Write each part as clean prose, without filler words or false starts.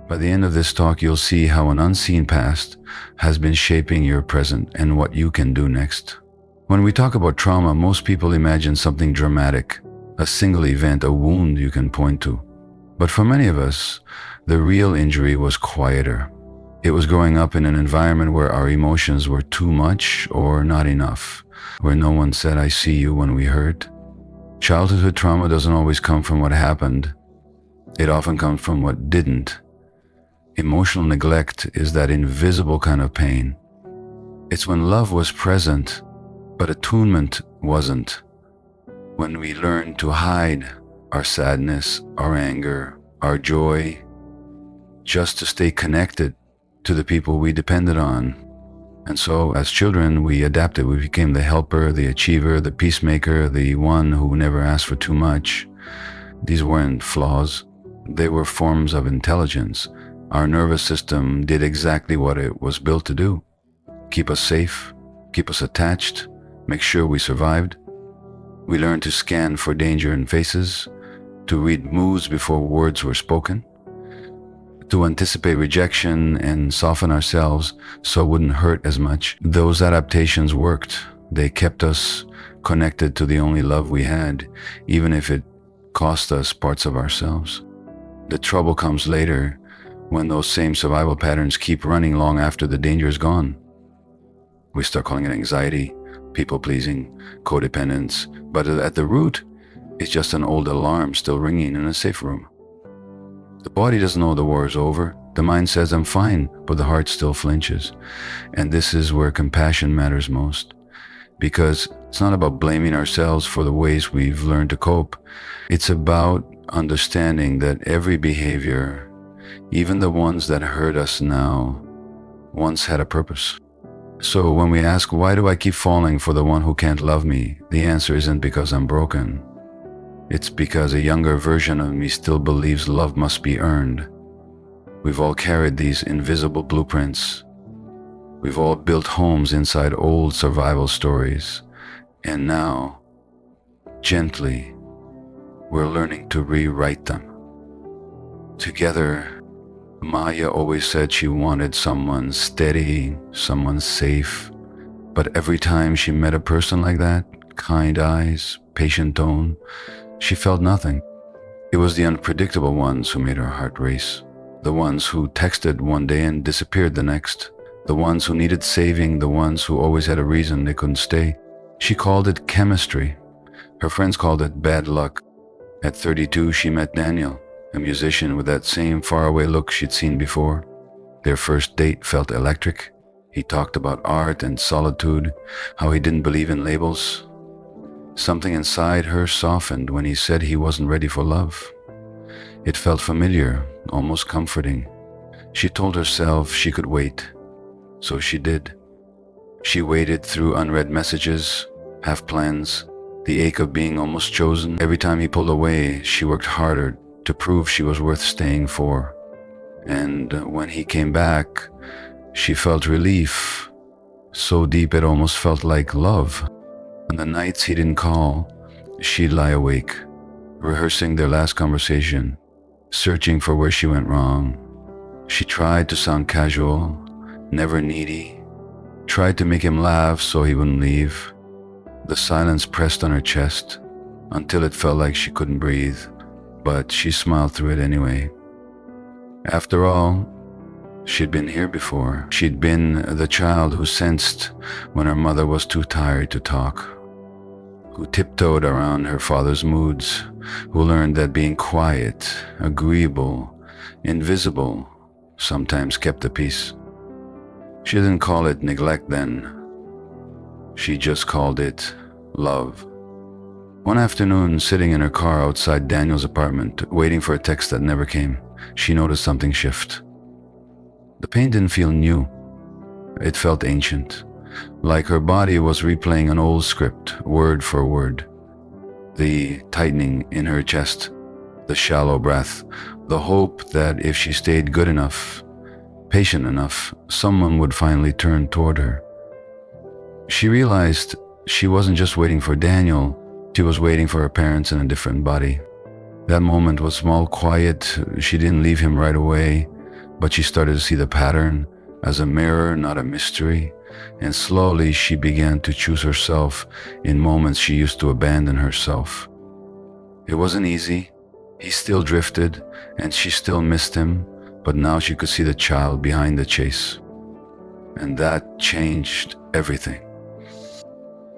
By the end of this talk, you'll see how an unseen past has been shaping your present and what you can do next. When we talk about trauma, most people imagine something dramatic, a single event, a wound you can point to. But for many of us, the real injury was quieter. It was growing up in an environment where our emotions were too much or not enough, where no one said, "I see you" when we hurt. Childhood trauma doesn't always come from what happened. It often comes from what didn't. Emotional neglect is that invisible kind of pain. It's when love was present, but attunement wasn't. When we learned to hide our sadness, our anger, our joy, just to stay connected to the people we depended on. And so as children, we adapted. We became the helper, the achiever, the peacemaker, the one who never asked for too much. These weren't flaws. They were forms of intelligence. Our nervous system did exactly what it was built to do. Keep us safe, keep us attached, make sure we survived. We learned to scan for danger in faces, to read moods before words were spoken, to anticipate rejection and soften ourselves so it wouldn't hurt as much. Those adaptations worked. They kept us connected to the only love we had, even if it cost us parts of ourselves. The trouble comes later, when those same survival patterns keep running long after the danger is gone. We start calling it anxiety, people-pleasing, codependence, but at the root, it's just an old alarm still ringing in a safe room. The body doesn't know the war is over. The mind says, "I'm fine," but the heart still flinches. And this is where compassion matters most. Because it's not about blaming ourselves for the ways we've learned to cope. It's about understanding that every behavior, even the ones that hurt us now, once had a purpose. So when we ask, why do I keep falling for the one who can't love me? The answer isn't because I'm broken. It's because a younger version of me still believes love must be earned. We've all carried these invisible blueprints. We've all built homes inside old survival stories. And now, gently, we're learning to rewrite them. Together, Maya always said she wanted someone steady, someone safe. But every time she met a person like that, kind eyes, patient tone, she felt nothing. It was the unpredictable ones who made her heart race. The ones who texted one day and disappeared the next. The ones who needed saving, the ones who always had a reason they couldn't stay. She called it chemistry. Her friends called it bad luck. At 32, she met Daniel, a musician with that same faraway look she'd seen before. Their first date felt electric. He talked about art and solitude, how he didn't believe in labels. Something inside her softened when he said he wasn't ready for love. It felt familiar, almost comforting. She told herself she could wait, so she did. She waited through unread messages, half plans, the ache of being almost chosen. Every time he pulled away, she worked harder to prove she was worth staying for. And when he came back, she felt relief, so deep it almost felt like love. On the nights he didn't call, she'd lie awake, rehearsing their last conversation, searching for where she went wrong. She tried to sound casual, never needy, tried to make him laugh so he wouldn't leave. The silence pressed on her chest until it felt like she couldn't breathe, but she smiled through it anyway. After all, she'd been here before. She'd been the child who sensed when her mother was too tired to talk, who tiptoed around her father's moods, who learned that being quiet, agreeable, invisible sometimes kept the peace. She didn't call it neglect then. She just called it love. One afternoon, sitting in her car outside Daniel's apartment, waiting for a text that never came, she noticed something shift. The pain didn't feel new. It felt ancient, like her body was replaying an old script, word for word. The tightening in her chest, the shallow breath, the hope that if she stayed good enough, patient enough, someone would finally turn toward her. She realized she wasn't just waiting for Daniel, she was waiting for her parents in a different body. That moment was small, quiet. She didn't leave him right away. But she started to see the pattern as a mirror, not a mystery, and slowly she began to choose herself in moments she used to abandon herself. It wasn't easy. He still drifted, and she still missed him, but now she could see the child behind the chase. And that changed everything.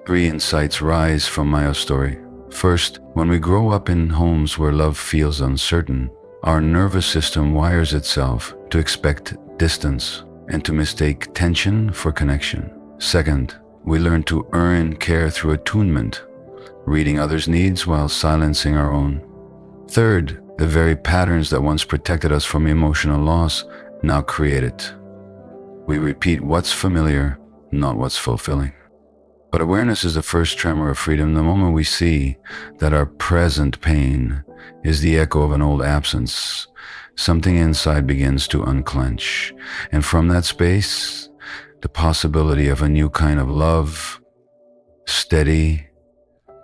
3 insights rise from Maya's story. First, when we grow up in homes where love feels uncertain, our nervous system wires itself to expect distance and to mistake tension for connection. Second, we learn to earn care through attunement, reading others' needs while silencing our own. Third, the very patterns that once protected us from emotional loss now create it. We repeat what's familiar, not what's fulfilling. But awareness is the first tremor of freedom. The moment we see that our present pain is the echo of an old absence, something inside begins to unclench. And from that space, the possibility of a new kind of love, steady,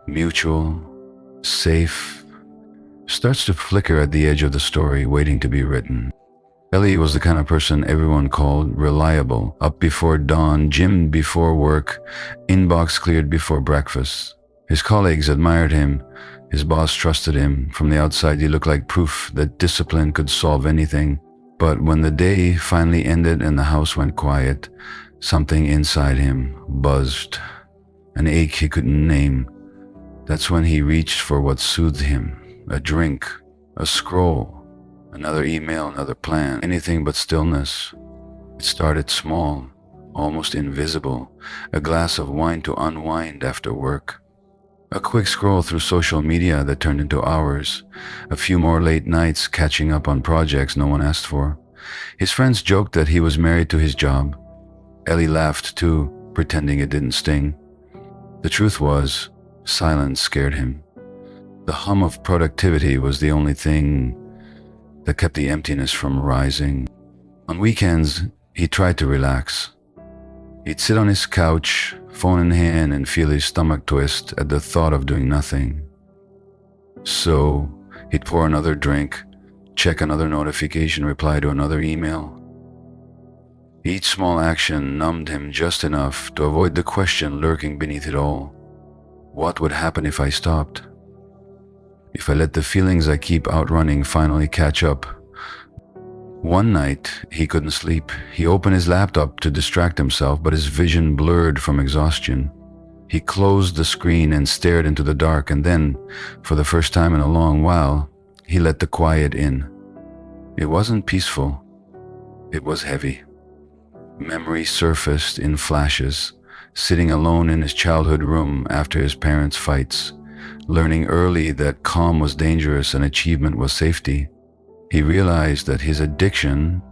mutual, safe, starts to flicker at the edge of the story, waiting to be written. Ellie was the kind of person everyone called reliable. Up before dawn, gym before work, inbox cleared before breakfast. His colleagues admired him. His boss trusted him. From the outside, he looked like proof that discipline could solve anything. But when the day finally ended and the house went quiet, something inside him buzzed. An ache he couldn't name. That's when he reached for what soothed him. A drink, a scroll, another email, another plan, anything but stillness. It started small, almost invisible, a glass of wine to unwind after work. A quick scroll through social media that turned into hours, a few more late nights catching up on projects no one asked for. His friends joked that he was married to his job. Ellie laughed too, pretending it didn't sting. The truth was, silence scared him. The hum of productivity was the only thing that kept the emptiness from rising. On weekends, he tried to relax. He'd sit on his couch, phone in hand, and feel his stomach twist at the thought of doing nothing. So, he'd pour another drink, check another notification, reply to another email. Each small action numbed him just enough to avoid the question lurking beneath it all. What would happen if I stopped? If I let the feelings I keep outrunning finally catch up? One night, he couldn't sleep. He opened his laptop to distract himself, but his vision blurred from exhaustion. He closed the screen and stared into the dark, and then, for the first time in a long while, he let the quiet in. It wasn't peaceful. It was heavy. Memory surfaced in flashes, sitting alone in his childhood room after his parents' fights, learning early that calm was dangerous and achievement was safety. He realized that his addiction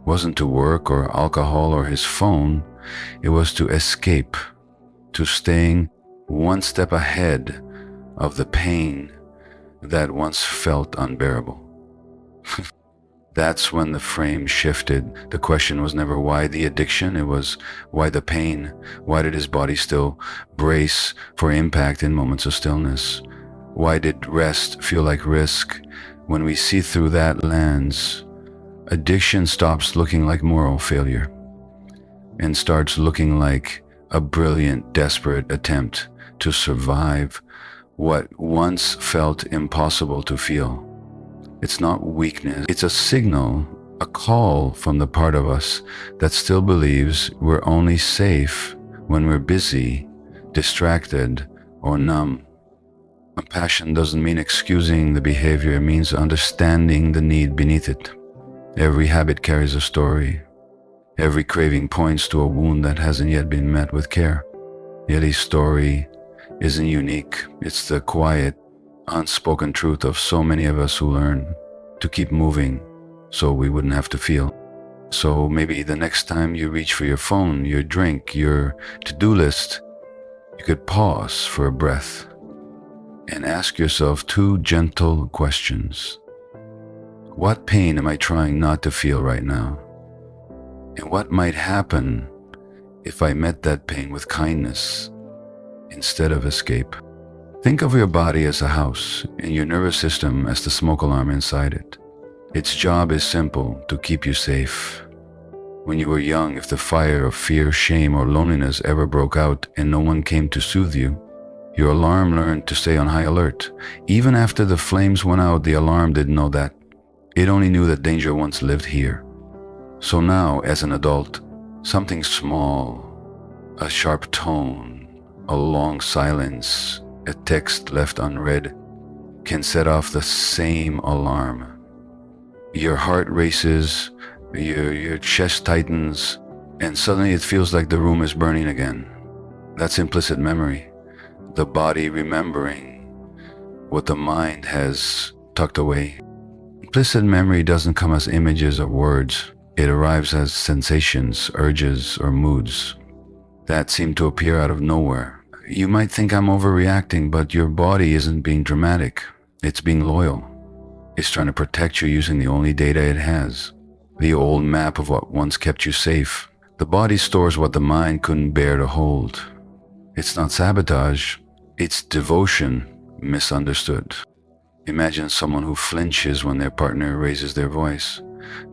wasn't to work or alcohol or his phone. It was to escape, to staying one step ahead of the pain that once felt unbearable. That's when the frame shifted. The question was never why the addiction, it was why the pain. Why did his body still brace for impact in moments of stillness? Why did rest feel like risk? When we see through that lens, addiction stops looking like moral failure and starts looking like a brilliant, desperate attempt to survive what once felt impossible to feel. It's not weakness, it's a signal, a call from the part of us that still believes we're only safe when we're busy, distracted, or numb. Compassion doesn't mean excusing the behavior, it means understanding the need beneath it. Every habit carries a story. Every craving points to a wound that hasn't yet been met with care. Ellie's story isn't unique, it's the quiet, unspoken truth of so many of us who learn to keep moving so we wouldn't have to feel. So maybe the next time you reach for your phone, your drink, your to-do list, you could pause for a breath and ask yourself 2 gentle questions. What pain am I trying not to feel right now? And what might happen if I met that pain with kindness instead of escape? Think of your body as a house and your nervous system as the smoke alarm inside it. Its job is simple: to keep you safe. When you were young, if the fire of fear, shame, or loneliness ever broke out and no one came to soothe you, your alarm learned to stay on high alert. Even after the flames went out, the alarm didn't know that. It only knew that danger once lived here. So now, as an adult, something small, a sharp tone, a long silence, a text left unread, can set off the same alarm. Your heart races, your chest tightens, and suddenly it feels like the room is burning again. That's implicit memory, the body remembering what the mind has tucked away. Implicit memory doesn't come as images or words. It arrives as sensations, urges, or moods that seem to appear out of nowhere. You might think I'm overreacting, but your body isn't being dramatic. It's being loyal. It's trying to protect you using the only data it has, the old map of what once kept you safe. The body stores what the mind couldn't bear to hold. It's not sabotage, it's devotion misunderstood. Imagine someone who flinches when their partner raises their voice,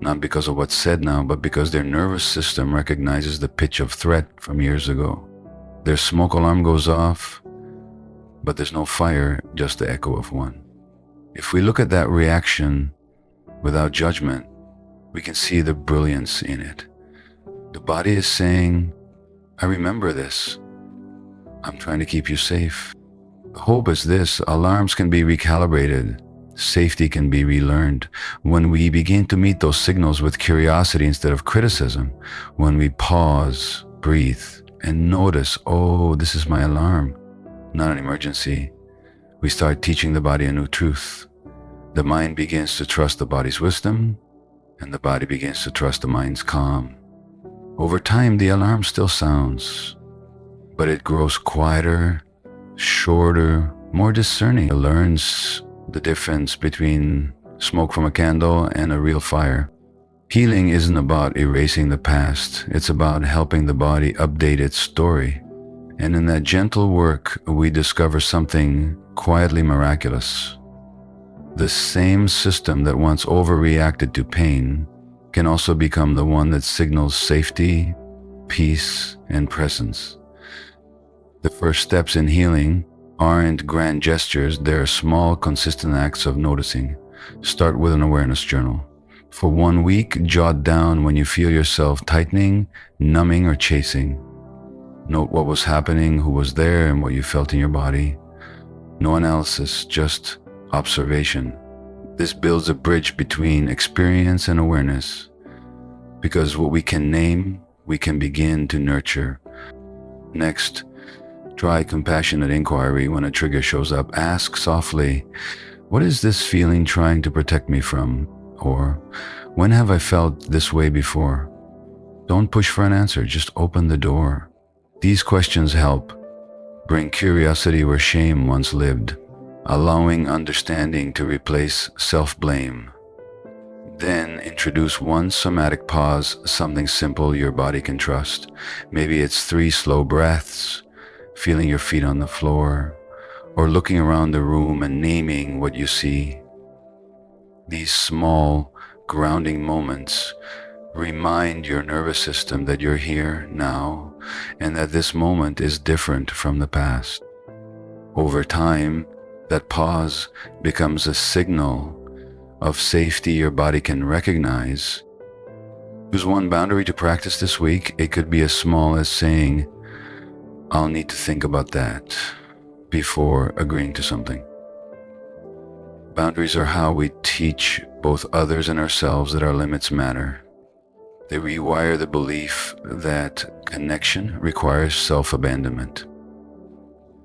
not because of what's said now, but because their nervous system recognizes the pitch of threat from years ago. Their smoke alarm goes off, but there's no fire, just the echo of one. If we look at that reaction without judgment, we can see the brilliance in it. The body is saying, I remember this. I'm trying to keep you safe. The hope is this: alarms can be recalibrated. Safety can be relearned. When we begin to meet those signals with curiosity instead of criticism, when we pause, breathe, and notice, oh, this is my alarm, not an emergency, we start teaching the body a new truth. The mind begins to trust the body's wisdom, and the body begins to trust the mind's calm. Over time, the alarm still sounds, but it grows quieter, shorter, more discerning. It learns the difference between smoke from a candle and a real fire. Healing isn't about erasing the past. It's about helping the body update its story. And in that gentle work, we discover something quietly miraculous. The same system that once overreacted to pain can also become the one that signals safety, peace, and presence. The first steps in healing aren't grand gestures, they're small, consistent acts of noticing. Start with an awareness journal. For 1 week, jot down when you feel yourself tightening, numbing, or chasing. Note what was happening, who was there, and what you felt in your body. No analysis, just observation. This builds a bridge between experience and awareness, because what we can name, we can begin to nurture. Next, try compassionate inquiry. When a trigger shows up, ask softly, what is this feeling trying to protect me from? Or, when have I felt this way before? Don't push for an answer, just open the door. These questions help bring curiosity where shame once lived, allowing understanding to replace self-blame. Then introduce one somatic pause, something simple your body can trust. Maybe it's 3 slow breaths, feeling your feet on the floor, or looking around the room and naming what you see. These small, grounding moments remind your nervous system that you're here now and that this moment is different from the past. Over time, that pause becomes a signal of safety your body can recognize. Choose one boundary to practice this week. It could be as small as saying, I'll need to think about that before agreeing to something. Boundaries are how we teach both others and ourselves that our limits matter. They rewire the belief that connection requires self-abandonment.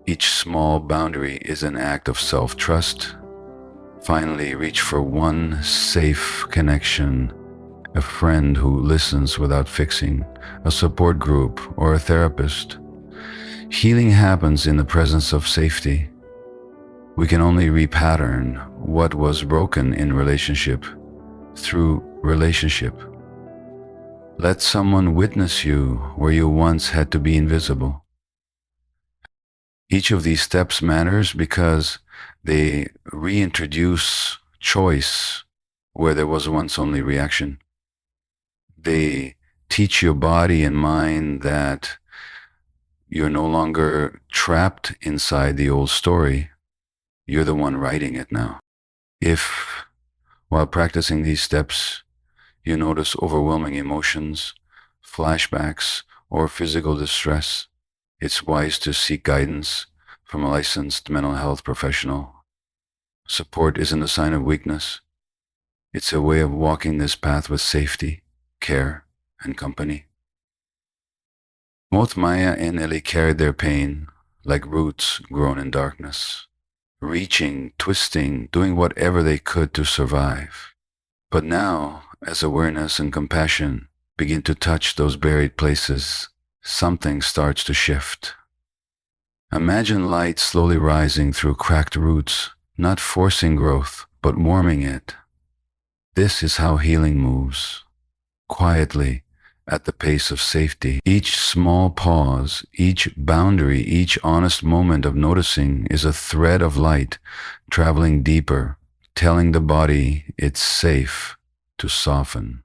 Each small boundary is an act of self-trust. Finally, reach for one safe connection, a friend who listens without fixing, a support group, or a therapist. Healing happens in the presence of safety. We can only repattern what was broken in relationship through relationship. Let someone witness you where you once had to be invisible. Each of these steps matters because they reintroduce choice where there was once only reaction. They teach your body and mind that you're no longer trapped inside the old story. You're the one writing it now. If, while practicing these steps, you notice overwhelming emotions, flashbacks, or physical distress, it's wise to seek guidance from a licensed mental health professional. Support isn't a sign of weakness. It's a way of walking this path with safety, care, and company. Both Maya and Ellie carried their pain like roots grown in darkness, reaching, twisting, doing whatever they could to survive. But now, as awareness and compassion begin to touch those buried places, something starts to shift. Imagine light slowly rising through cracked roots, not forcing growth, but warming it. This is how healing moves, quietly, at the pace of safety. Each small pause, each boundary, each honest moment of noticing is a thread of light traveling deeper, telling the body it's safe to soften.